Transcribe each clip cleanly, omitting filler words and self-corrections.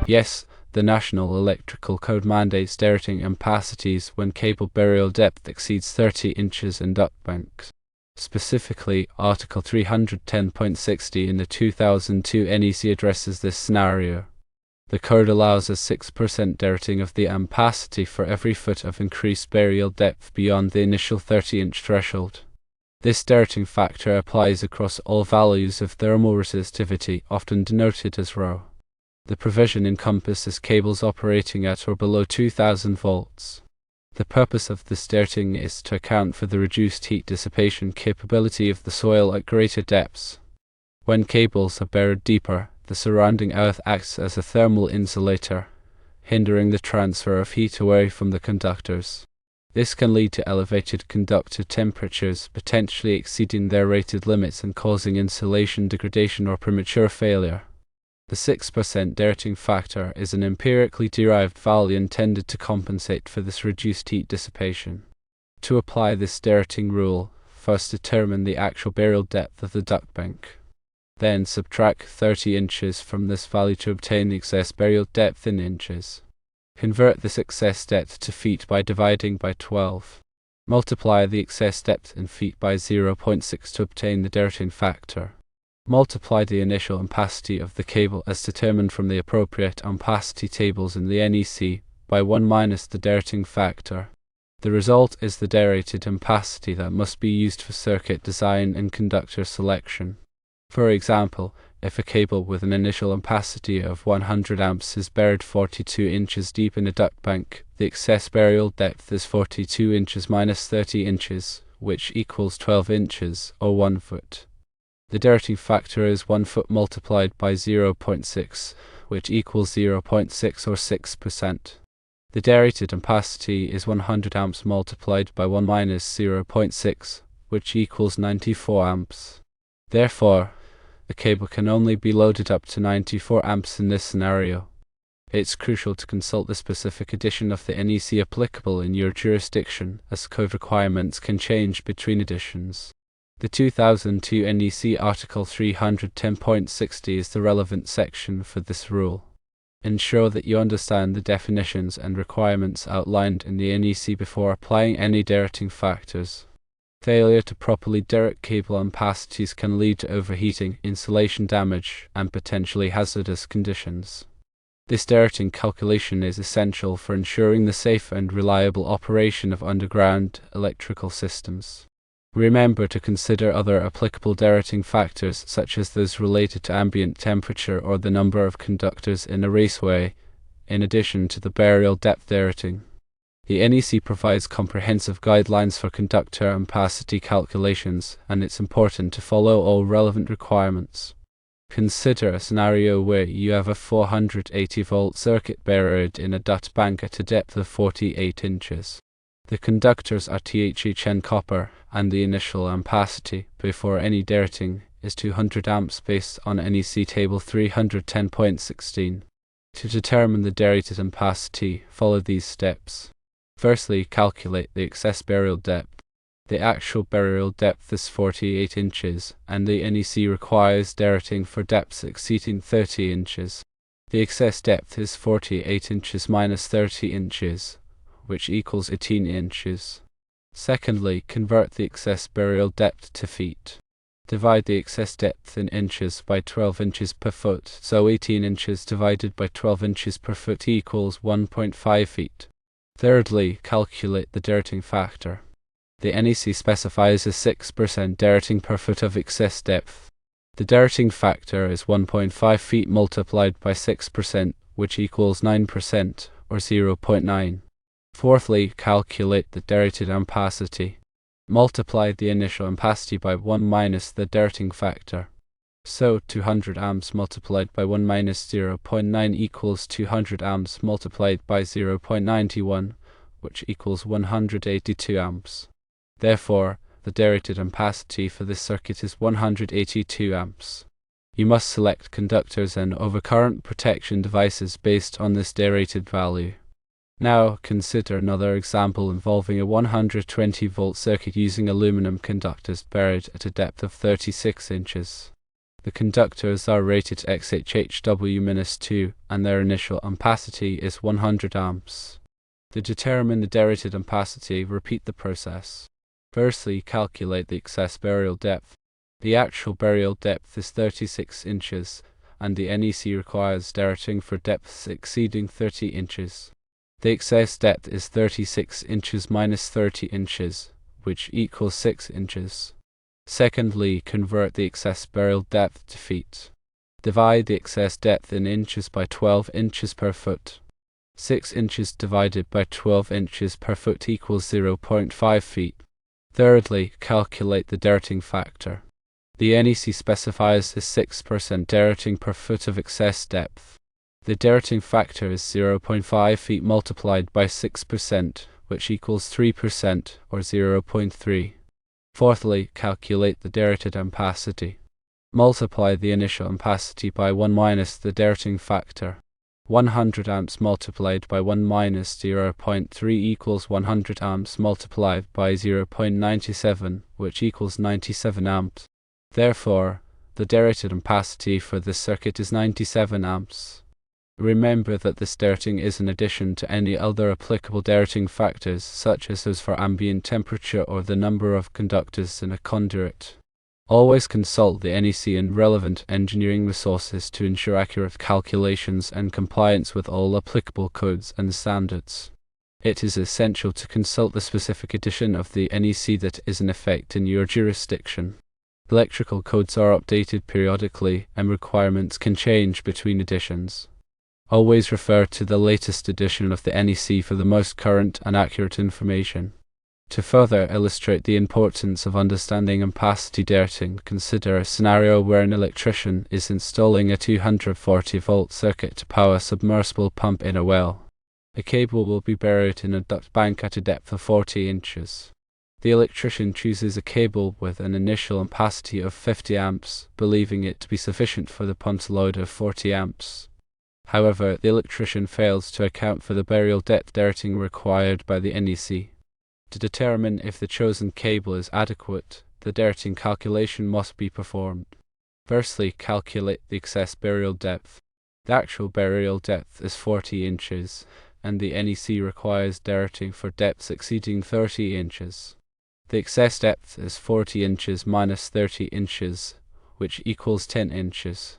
Yes, the National Electrical Code mandates derating ampacities when cable burial depth exceeds 30 inches in ductbanks. Specifically, Article 310.60 in the 2002 NEC addresses this scenario. The code allows a 6% derating of the ampacity for every foot of increased burial depth beyond the initial 30-inch threshold. This derating factor applies across all values of thermal resistivity, often denoted as ρ. The provision encompasses cables operating at or below 2000 volts. The purpose of this derating is to account for the reduced heat dissipation capability of the soil at greater depths. When cables are buried deeper, the surrounding earth acts as a thermal insulator, hindering the transfer of heat away from the conductors. This can lead to elevated conductor temperatures, potentially exceeding their rated limits and causing insulation degradation or premature failure. The 6% derating factor is an empirically derived value intended to compensate for this reduced heat dissipation. To apply this derating rule, first determine the actual burial depth of the ductbank. Then subtract 30 inches from this value to obtain the excess burial depth in inches. Convert this excess depth to feet by dividing by 12. Multiply the excess depth in feet by 0.6 to obtain the derating factor. Multiply the initial ampacity of the cable as determined from the appropriate ampacity tables in the NEC by 1 minus the derating factor. The result is the derated ampacity that must be used for circuit design and conductor selection. For example, if a cable with an initial ampacity of 100 amps is buried 42 inches deep in a ductbank, the excess burial depth is 42 inches minus 30 inches, which equals 12 inches, or 1 foot. The derating factor is 1 foot multiplied by 0.6, which equals 0.6 or 6%. The derated ampacity is 100 amps multiplied by 1 minus 0.6, which equals 94 amps. Therefore, the cable can only be loaded up to 94 amps in this scenario. It's crucial to consult the specific edition of the NEC applicable in your jurisdiction, as code requirements can change between editions. The 2002 NEC Article 310.60 is the relevant section for this rule. Ensure that you understand the definitions and requirements outlined in the NEC before applying any derating factors. Failure to properly derate cable ampacities can lead to overheating, insulation damage, and potentially hazardous conditions. This derating calculation is essential for ensuring the safe and reliable operation of underground electrical systems. Remember to consider other applicable derating factors such as those related to ambient temperature or the number of conductors in a raceway, in addition to the burial depth derating. The NEC provides comprehensive guidelines for conductor ampacity calculations, and it's important to follow all relevant requirements. Consider a scenario where you have a 480-volt circuit buried in a ductbank at a depth of 48 inches. The conductors are THHN copper, and the initial ampacity before any derating is 200 amps based on NEC Table 310.16. To determine the derated ampacity, follow these steps. Firstly, calculate the excess burial depth. The actual burial depth is 48 inches, and the NEC requires derating for depths exceeding 30 inches. The excess depth is 48 inches minus 30 inches, which equals 18 inches. Secondly, convert the excess burial depth to feet. Divide the excess depth in inches by 12 inches per foot, so 18 inches divided by 12 inches per foot equals 1.5 feet. Thirdly, calculate the derating factor. The NEC specifies a 6% derating per foot of excess depth. The derating factor is 1.5 feet multiplied by 6%, which equals 9%, or 0.9. Fourthly, calculate the derated ampacity. Multiply the initial ampacity by 1 minus the derating factor. So 200 amps multiplied by 1 minus 0.9 equals 200 amps multiplied by 0.91, which equals 182 amps. Therefore, the derated ampacity for this circuit is 182 amps. You must select conductors and overcurrent protection devices based on this derated value. Now, consider another example involving a 120-volt circuit using aluminum conductors buried at a depth of 36 inches. The conductors are rated XHHW-2 and their initial ampacity is 100 amps. To determine the derated ampacity, repeat the process. Firstly, calculate the excess burial depth. The actual burial depth is 36 inches, and the NEC requires derating for depths exceeding 30 inches. The excess depth is 36 inches minus 30 inches, which equals 6 inches. Secondly, convert the excess burial depth to feet. Divide the excess depth in inches by 12 inches per foot. 6 inches divided by 12 inches per foot equals 0.5 feet. Thirdly, calculate the derating factor. The NEC specifies a 6% derating per foot of excess depth. The derating factor is 0.5 feet multiplied by 6%, which equals 3% or 0.3. Fourthly, calculate the derated ampacity. Multiply the initial ampacity by 1 minus the derating factor. 100 amps multiplied by 1 minus 0.3 equals 100 amps multiplied by 0.97, which equals 97 amps. Therefore, the derated ampacity for this circuit is 97 amps. Remember that this derating is in addition to any other applicable derating factors, such as those for ambient temperature or the number of conductors in a conduit. Always consult the NEC and relevant engineering resources to ensure accurate calculations and compliance with all applicable codes and standards. It is essential to consult the specific edition of the NEC that is in effect in your jurisdiction. Electrical codes are updated periodically, and requirements can change between editions. Always refer to the latest edition of the NEC for the most current and accurate information. To further illustrate the importance of understanding ampacity derating, consider a scenario where an electrician is installing a 240-volt circuit to power a submersible pump in a well. A cable will be buried in a duct bank at a depth of 40 inches. The electrician chooses a cable with an initial ampacity of 50 amps, believing it to be sufficient for the pump's load of 40 amps. However, the electrician fails to account for the burial depth derating required by the NEC. To determine if the chosen cable is adequate, the derating calculation must be performed. Firstly, calculate the excess burial depth. The actual burial depth is 40 inches, and the NEC requires derating for depths exceeding 30 inches. The excess depth is 40 inches minus 30 inches, which equals 10 inches.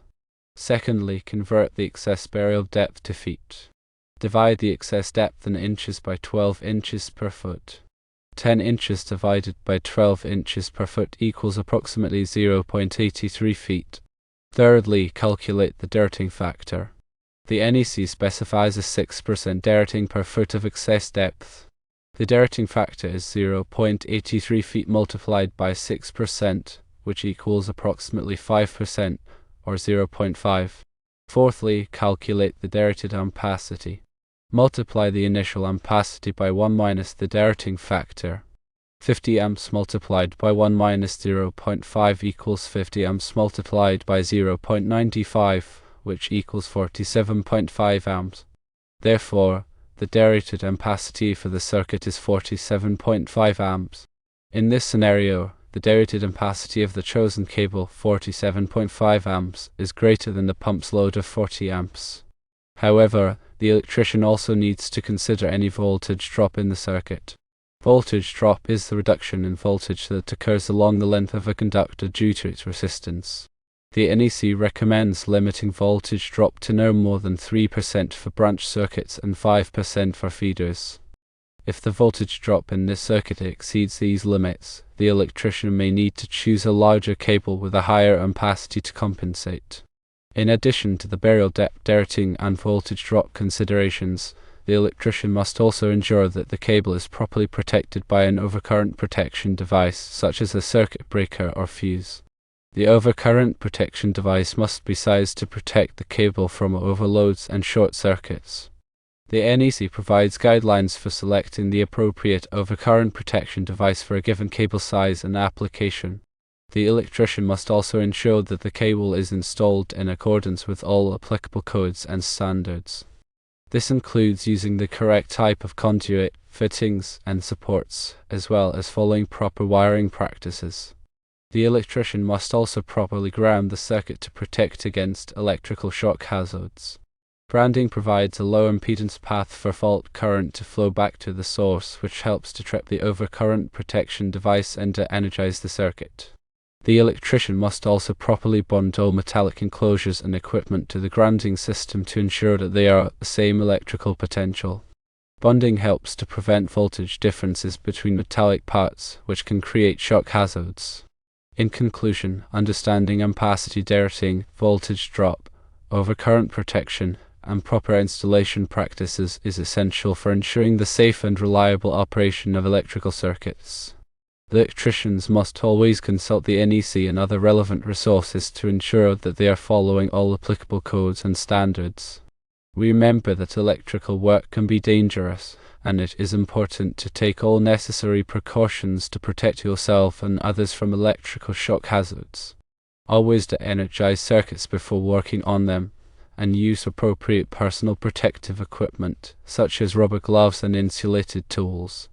Secondly, convert the excess burial depth to feet. Divide the excess depth in inches by 12 inches per foot. 10 inches divided by 12 inches per foot equals approximately 0.83 feet. Thirdly, calculate the derating factor. The NEC specifies a 6% derating per foot of excess depth. The derating factor is 0.83 feet multiplied by 6%, which equals approximately 5%. Or 0.5. Fourthly, calculate the derated ampacity. Multiply the initial ampacity by 1 minus the derating factor. 50 amps multiplied by 1 minus 0.5 equals 50 amps multiplied by 0.95, which equals 47.5 amps. Therefore, the derated ampacity for the circuit is 47.5 amps. In this scenario, the derated ampacity of the chosen cable, 47.5 amps, is greater than the pump's load of 40 amps. However, the electrician also needs to consider any voltage drop in the circuit. Voltage drop is the reduction in voltage that occurs along the length of a conductor due to its resistance. The NEC recommends limiting voltage drop to no more than 3% for branch circuits and 5% for feeders. If the voltage drop in this circuit exceeds these limits, the electrician may need to choose a larger cable with a higher ampacity to compensate. In addition to the burial depth derating and voltage drop considerations, the electrician must also ensure that the cable is properly protected by an overcurrent protection device, such as a circuit breaker or fuse. The overcurrent protection device must be sized to protect the cable from overloads and short circuits. The NEC provides guidelines for selecting the appropriate overcurrent protection device for a given cable size and application. The electrician must also ensure that the cable is installed in accordance with all applicable codes and standards. This includes using the correct type of conduit, fittings, and supports, as well as following proper wiring practices. The electrician must also properly ground the circuit to protect against electrical shock hazards. Grounding provides a low impedance path for fault current to flow back to the source, which helps to trap the overcurrent protection device and to energize the circuit. The electrician must also properly bond all metallic enclosures and equipment to the grounding system to ensure that they are at the same electrical potential. Bonding helps to prevent voltage differences between metallic parts, which can create shock hazards. In conclusion, understanding ampacity derating, voltage drop, overcurrent protection, and proper installation practices is essential for ensuring the safe and reliable operation of electrical circuits. Electricians must always consult the NEC and other relevant resources to ensure that they are following all applicable codes and standards. Remember that electrical work can be dangerous, and it is important to take all necessary precautions to protect yourself and others from electrical shock hazards. Always de-energize circuits before working on them, and use appropriate personal protective equipment, such as rubber gloves and insulated tools.